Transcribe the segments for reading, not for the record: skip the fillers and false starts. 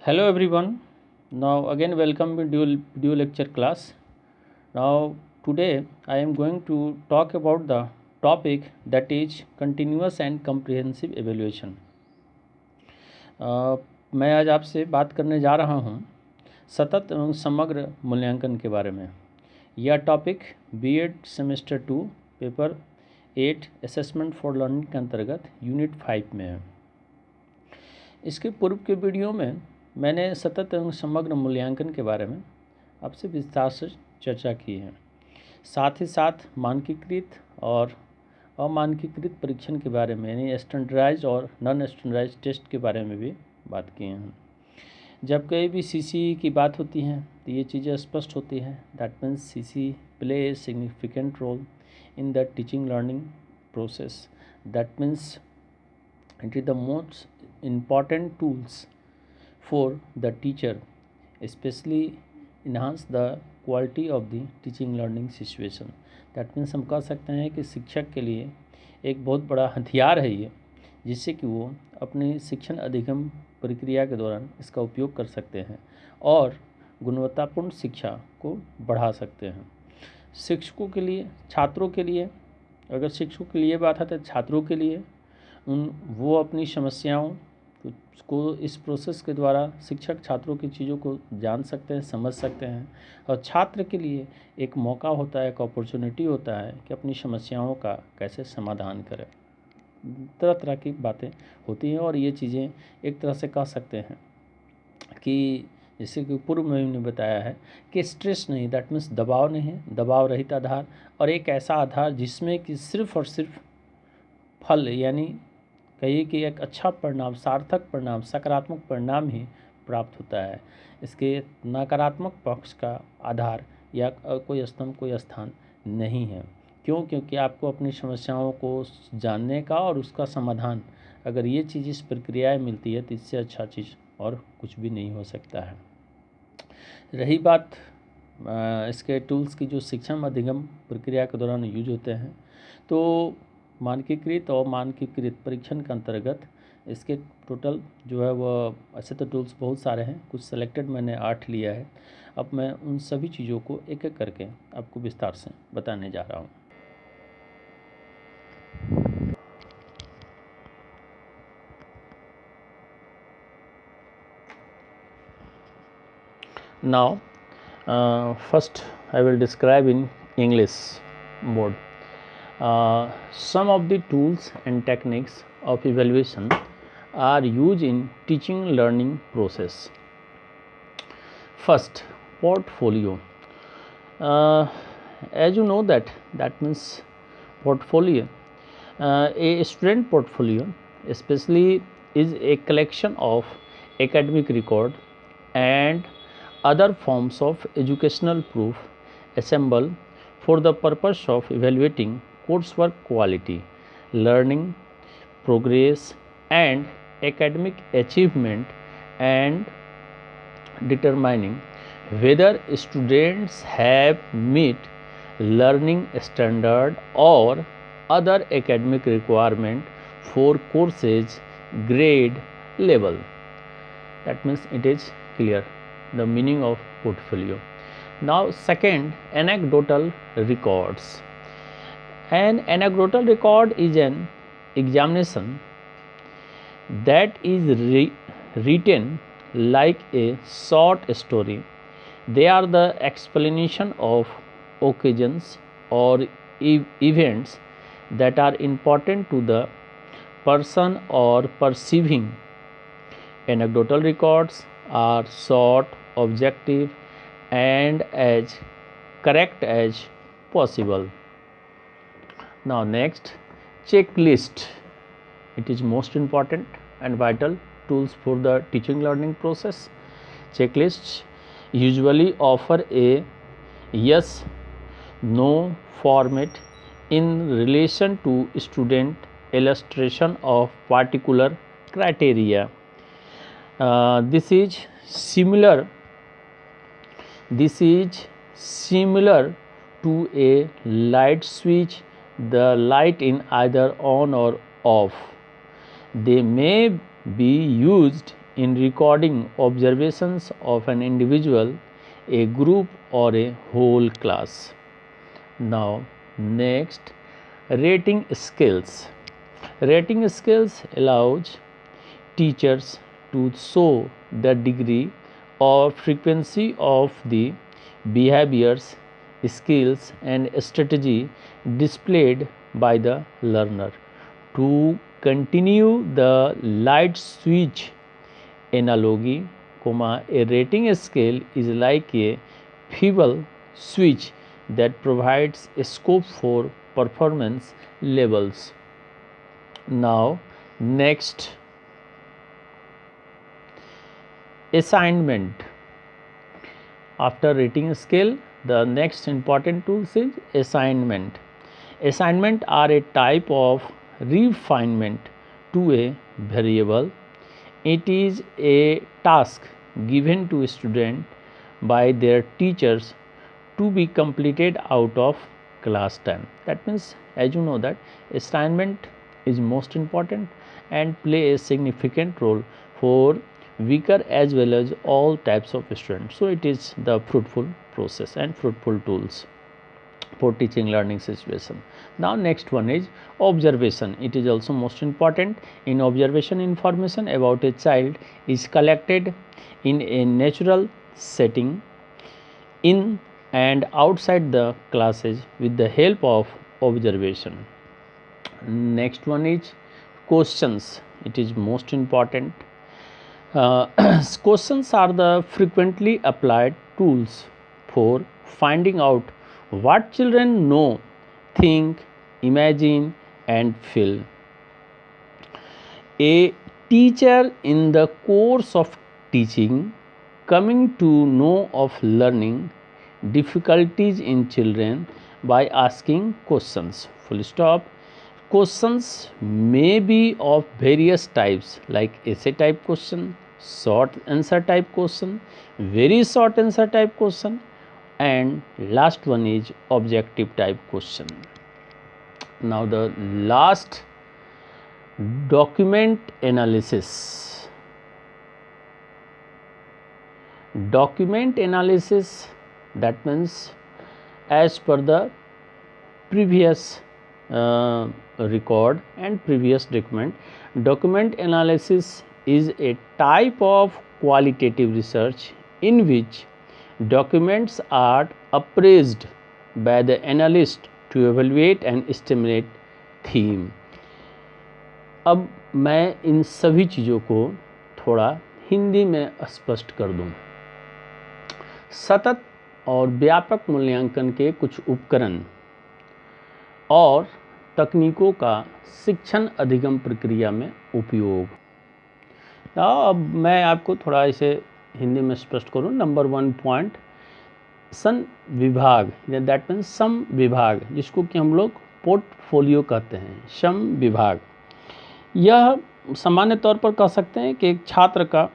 Hello everyone. Now again welcome to video lecture class. Now today I am going to talk about the topic that is continuous and comprehensive evaluation. मैं आज आपसे बात करने जा रहा हूँ सतत एवं समग्र मूल्यांकन के बारे में। यह topic BEd semester 2 paper 8 assessment for learning के अंतर्गत यूनिट 5 में है। इसके पूर्व के वीडियो में मैंने सतत एवं समग्र मूल्यांकन के बारे में आपसे विस्तार से चर्चा की है। साथ ही साथ मानकीकृत और अमानकीकृत परीक्षण के बारे में यानी स्टैंडर्डाइज्ड और नॉन स्टैंडर्डाइज्ड टेस्ट के बारे में भी बात की हैं। जब कहीं भी सीसी की बात होती है तो ये चीज़ें स्पष्ट होती हैं। That means CC play a significant role in the teaching learning process. That means it is the most important tools for the teacher, especially enhance the quality of the teaching learning situation. That means हम कह सकते हैं कि शिक्षक के लिए एक बहुत बड़ा हथियार है ये, जिससे कि वो अपनी शिक्षण अधिगम प्रक्रिया के दौरान इसका उपयोग कर सकते हैं और गुणवत्तापूर्ण शिक्षा को बढ़ा सकते हैं। शिक्षकों के लिए, छात्रों के लिए, अगर शिक्षकों के लिए बात है तो छात्रों के लिए वो अपनी समस्याओं को इस प्रोसेस के द्वारा शिक्षक छात्रों की चीज़ों को जान सकते हैं, समझ सकते हैं और छात्र के लिए एक मौका होता है, एक अपॉर्चुनिटी होता है कि अपनी समस्याओं का कैसे समाधान करें। तरह तरह की बातें होती हैं और ये चीज़ें एक तरह से कह सकते हैं कि जैसे कि पूर्व में हमने बताया है कि स्ट्रेस नहीं, दैट मीन्स दबाव नहीं है, दबाव रहित आधार और एक ऐसा आधार जिसमें कि सिर्फ और सिर्फ फल यानी कहिए कि एक अच्छा परिणाम, सार्थक परिणाम, सकारात्मक परिणाम ही प्राप्त होता है। इसके नकारात्मक पक्ष का आधार या कोई स्तंभ, कोई स्थान नहीं है। क्यों? क्योंकि आपको अपनी समस्याओं को जानने का और उसका समाधान, अगर ये चीज़ इस प्रक्रिया में मिलती है तो इससे अच्छा चीज़ और कुछ भी नहीं हो सकता है। रही बात इसके टूल्स की जो शिक्षण अधिगम प्रक्रिया के दौरान यूज होते हैं, तो मानकीकृत और मानकीकृत परीक्षण के अंतर्गत इसके टोटल जो है वह ऐसे तो टूल्स बहुत सारे हैं, कुछ सेलेक्टेड मैंने 8 लिया है। अब मैं उन सभी चीज़ों को एक एक करके आपको विस्तार से बताने जा रहा हूँ। Now, first I will describe in English mode. Some of the tools and techniques of evaluation are used in teaching learning process. First, portfolio. As you know that means portfolio. A student portfolio especially is a collection of academic record and other forms of educational proof assembled for the purpose of evaluating coursework quality, learning progress and academic achievement, and determining whether students have met learning standard or other academic requirement for courses grade level. That means it is clear the meaning of portfolio. Now second, anecdotal records. An anecdotal record is an examination that is written like a short story. They are the explanation of occasions or events that are important to the person or perceiving. Anecdotal records are short, objective, and as correct as possible. Now next, checklist. It is most important and vital tools for the teaching learning process. Checklists usually offer a yes no format in relation to student illustration of particular criteria. This is similar to a light switch, the light in either on or off. They may be used in recording observations of an individual, a group, or a whole class. Now next, rating skills. Rating skills allows teachers to show the degree or frequency of the behaviors, skills, and strategy displayed by the learner. To continue the light switch analogy, a rating scale is like a fuel switch that provides a scope for performance levels. Now next, assignment. After rating scale, the next important tool is assignment. Assignment are a type of refinement to a variable. It is a task given to a student by their teachers to be completed out of class time. That means, as you know, that assignment is most important and play a significant role for weaker as well as all types of students. So it is the fruitful process and fruitful tools for teaching learning situation. Now next one is observation. It is also most important. In observation, information about a child is collected in a natural setting in and outside the classes with the help of observation. Next one is questions. It is most important. Questions are the frequently applied tools for finding out what children know, think, imagine, and feel. A teacher in the course of teaching coming to know of learning difficulties in children by asking questions. Full stop. Questions may be of various types like essay type question, short answer type question, very short answer type question, and last one is objective type question. Now the last, document analysis. Document analysis, that means as per the previous record and previous document, document analysis is a type of qualitative research in which documents are appraised by the analyst to evaluate and estimate theme. अब मैं इन सभी चीज़ों को थोड़ा हिंदी में स्पष्ट कर दूं। सतत और व्यापक मूल्यांकन के कुछ उपकरण और तकनीकों का शिक्षण अधिगम प्रक्रिया में उपयोग। अब मैं आपको थोड़ा इसे हिंदी में स्पष्ट करूं। नंबर 1 पॉइंट, सन विभाग, दैट मीन्स सम विभाग, जिसको कि हम लोग पोर्टफोलियो कहते हैं। सम विभाग यह सामान्य तौर पर कह सकते हैं कि एक छात्र का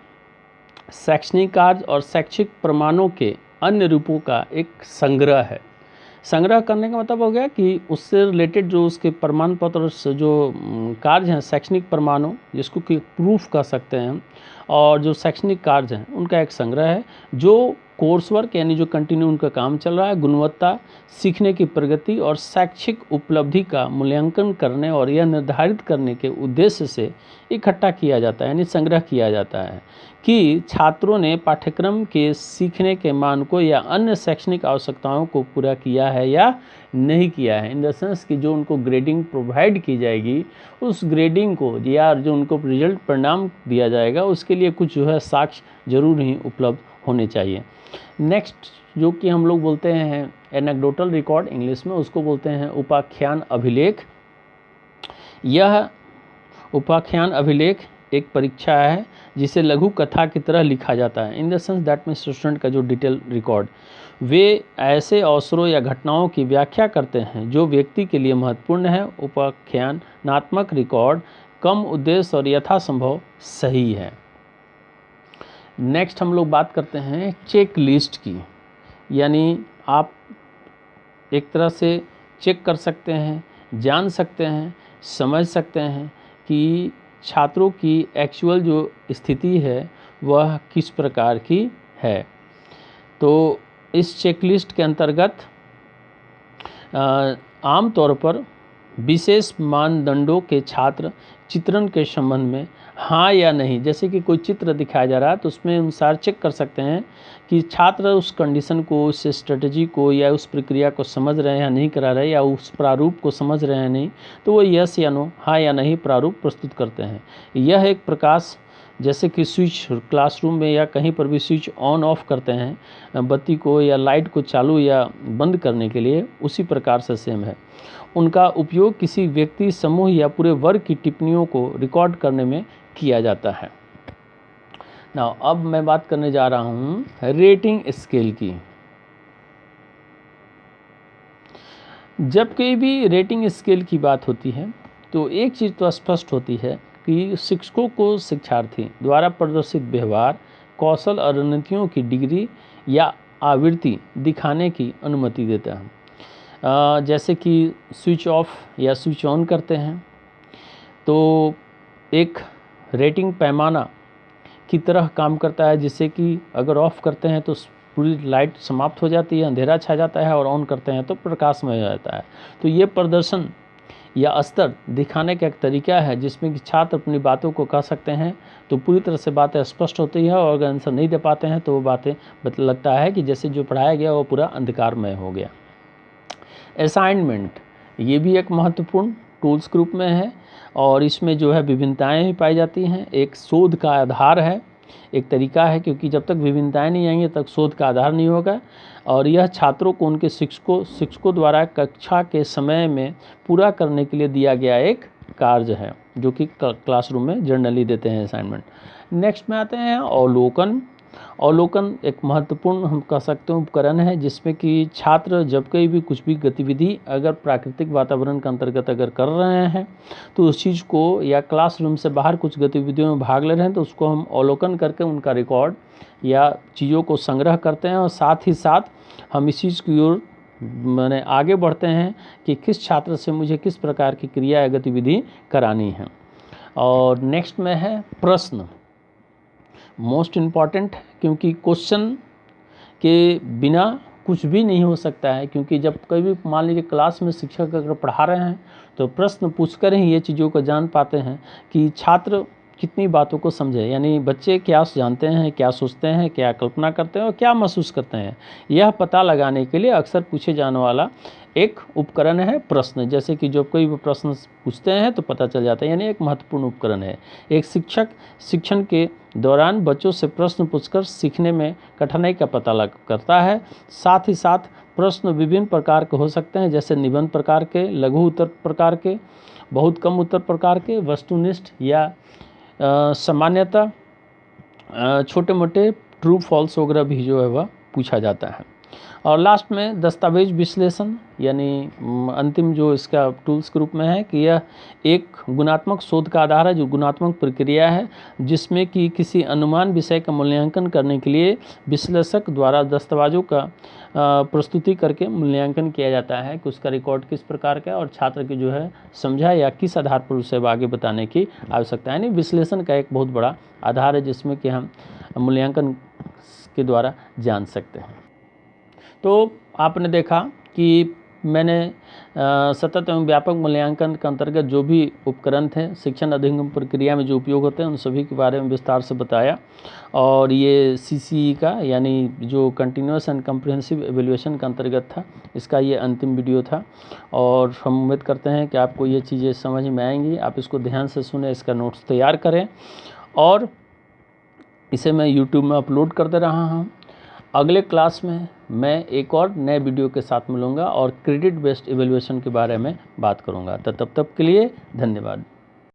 शैक्षणिक कार्य और शैक्षिक प्रमाणों के अन्य रूपों का एक संग्रह है। संग्रह करने का मतलब हो गया कि उससे रिलेटेड जो उसके प्रमाण पत्र से जो कार्य हैं, शैक्षणिक प्रमाणों, जिसको कि प्रूफ कह सकते हैं, और जो शैक्षणिक कार्य हैं उनका एक संग्रह है जो कोर्स वर्क यानी जो कंटिन्यू उनका काम चल रहा है, गुणवत्ता, सीखने की प्रगति और शैक्षिक उपलब्धि का मूल्यांकन करने और यह निर्धारित करने के उद्देश्य से इकट्ठा किया जाता है, यानी संग्रह किया जाता है कि छात्रों ने पाठ्यक्रम के सीखने के मानकों या अन्य शैक्षणिक आवश्यकताओं को पूरा किया है या नहीं किया है। इन द सेंस कि जो उनको ग्रेडिंग प्रोवाइड की जाएगी, उस ग्रेडिंग को या जो उनको रिजल्ट परिणाम दिया जाएगा उसके लिए कुछ जो है साक्ष्य जरूर ही उपलब्ध होने चाहिए। नेक्स्ट जो कि हम लोग बोलते हैं एनेक्डोटल रिकॉर्ड इंग्लिश में, उसको बोलते हैं उपाख्यान अभिलेख। यह उपाख्यान अभिलेख एक परीक्षा है जिसे लघु कथा की तरह लिखा जाता है। In the sense that means student का जो डिटेल रिकॉर्ड, वे ऐसे अवसरों या घटनाओं की व्याख्या करते हैं जो व्यक्ति के लिए महत्वपूर्ण है। उपाख्यानात्मक रिकॉर्ड कम उद्देश्य और यथासंभव सही है। नेक्स्ट हम लोग बात करते हैं चेक लिस्ट की, यानी आप एक तरह से चेक कर सकते हैं, जान सकते हैं, समझ सकते हैं कि छात्रों की एक्चुअल जो स्थिति है वह किस प्रकार की है। तो इस चेकलिस्ट के अंतर्गत आमतौर पर विशेष मानदंडों के छात्र चित्रण के संबंध में हाँ या नहीं, जैसे कि कोई चित्र दिखाया जा रहा है तो उसमें अनुसार चेक कर सकते हैं कि छात्र उस कंडीशन को, उस स्ट्रेटजी को या उस प्रक्रिया को समझ रहे हैं या नहीं करा रहे, या उस प्रारूप को समझ रहे हैं नहीं, तो वो यस या नो, हाँ या नहीं प्रारूप प्रस्तुत करते हैं। यह एक प्रकाश, जैसे कि स्विच क्लासरूम में या कहीं पर भी स्विच ऑन ऑफ करते हैं बत्ती को या लाइट को चालू या बंद करने के लिए, उसी प्रकार से सेम है। उनका उपयोग किसी व्यक्ति, समूह या पूरे वर्ग की टिप्पणियों को रिकॉर्ड करने में किया जाता है। नाउ अब मैं बात करने जा रहा हूँ रेटिंग स्केल की। जब कहीं भी रेटिंग स्केल की बात होती है तो एक चीज़ तो स्पष्ट होती है कि शिक्षकों को शिक्षार्थी द्वारा प्रदर्शित व्यवहार, कौशल और रणनीतियों की डिग्री या आवृत्ति दिखाने की अनुमति देता है। जैसे कि स्विच ऑफ या स्विच ऑन करते हैं तो एक रेटिंग पैमाना की तरह काम करता है, जिससे कि अगर ऑफ करते हैं तो पूरी लाइट समाप्त हो जाती है, अंधेरा छा जाता है, और ऑन करते हैं तो प्रकाशमय हो जाता है। तो ये प्रदर्शन या स्तर दिखाने का एक तरीका है जिसमें कि छात्र अपनी बातों को कह सकते हैं तो पूरी तरह से बातें स्पष्ट होती है, और अगर आंसर नहीं दे पाते हैं तो वो बातें लगता है कि जैसे जो पढ़ाया गया वो पूरा अंधकारमय हो गया। असाइनमेंट, ये भी एक महत्वपूर्ण टूल्स ग्रुप में है, और इसमें जो है विभिन्नताएं भी पाई जाती हैं। एक शोध का आधार है, एक तरीका है, क्योंकि जब तक विभिन्नताएं नहीं आएंगी तब शोध का आधार नहीं होगा। और यह छात्रों को उनके शिक्षकों द्वारा कक्षा के समय में पूरा करने के लिए दिया गया एक कार्य है, जो कि क्लासरूम में जनरली देते हैं असाइनमेंट। नेक्स्ट में आते हैं अवलोकन। अवलोकन एक महत्वपूर्ण, हम कह सकते हैं, उपकरण है जिसमें कि छात्र जब कहीं भी कुछ भी गतिविधि अगर प्राकृतिक वातावरण के अंतर्गत अगर कर रहे हैं तो उस चीज़ को, या क्लासरूम से बाहर कुछ गतिविधियों में भाग ले रहे हैं तो उसको हम अवलोकन करके उनका रिकॉर्ड या चीज़ों को संग्रह करते हैं, और साथ ही साथ हम इस चीज़ की ओर मैंने आगे बढ़ते हैं कि किस छात्र से मुझे किस प्रकार की क्रिया या गतिविधि करानी है। और नेक्स्ट में है प्रश्न, मोस्ट इम्पॉर्टेंट, क्योंकि क्वेश्चन के बिना कुछ भी नहीं हो सकता है। क्योंकि जब कभी मान लीजिए क्लास में शिक्षक अगर पढ़ा रहे हैं तो प्रश्न पूछकर ही ये चीज़ों को जान पाते हैं कि छात्र कितनी बातों को समझे, यानी बच्चे क्या जानते हैं, क्या सोचते हैं, क्या कल्पना करते हैं और क्या महसूस करते हैं, यह पता लगाने के लिए अक्सर पूछे जाने वाला एक उपकरण है प्रश्न। जैसे कि जब कोई भी प्रश्न पूछते हैं तो पता चल जाता है, यानी एक महत्वपूर्ण उपकरण है। एक शिक्षक शिक्षण के दौरान बच्चों से प्रश्न पूछकर सीखने में कठिनाई का पता करता है। साथ ही साथ प्रश्न विभिन्न प्रकार के हो सकते हैं, जैसे निबंध प्रकार के, लघु उत्तर प्रकार के, बहुत कम उत्तर प्रकार के, वस्तुनिष्ठ या सामान्यतः छोटे मोटे ट्रू फॉल्स वगैरह भी जो है वह पूछा जाता है। और लास्ट में दस्तावेज विश्लेषण, यानी अंतिम जो इसका टूल्स ग्रुप में है कि यह एक गुणात्मक शोध का आधार है, जो गुणात्मक प्रक्रिया है जिसमें कि किसी अनुमान विषय का मूल्यांकन करने के लिए विश्लेषक द्वारा दस्तावेजों का प्रस्तुति करके मूल्यांकन किया जाता है कि उसका रिकॉर्ड किस प्रकार का है और छात्र की जो है समझा या किस आधार पर उसे आगे बताने की आवश्यकता है। यानी विश्लेषण का एक बहुत बड़ा आधार है जिसमें कि हम मूल्यांकन के द्वारा जान सकते हैं। तो आपने देखा कि मैंने सतत एवं व्यापक मूल्यांकन के अंतर्गत जो भी उपकरण थे शिक्षण अधिगम प्रक्रिया में जो उपयोग होते हैं उन सभी के बारे में विस्तार से बताया। और ये CCE का, यानी जो कंटिन्यूअस एंड कम्प्रिहेंसिव एवेल्यूएशन के अंतर्गत था, इसका ये अंतिम वीडियो था। और हम उम्मीद करते हैं कि आपको ये चीज़ें समझ में आएंगी। आप इसको ध्यान से सुने, इसका नोट्स तैयार करें, और इसे मैं YouTube में अपलोड कर दे रहा हूँ। अगले क्लास में मैं एक और नए वीडियो के साथ मिलूँगा और क्रेडिट बेस्ड इवैल्यूएशन के बारे में बात करूँगा। तो तब तक के लिए धन्यवाद।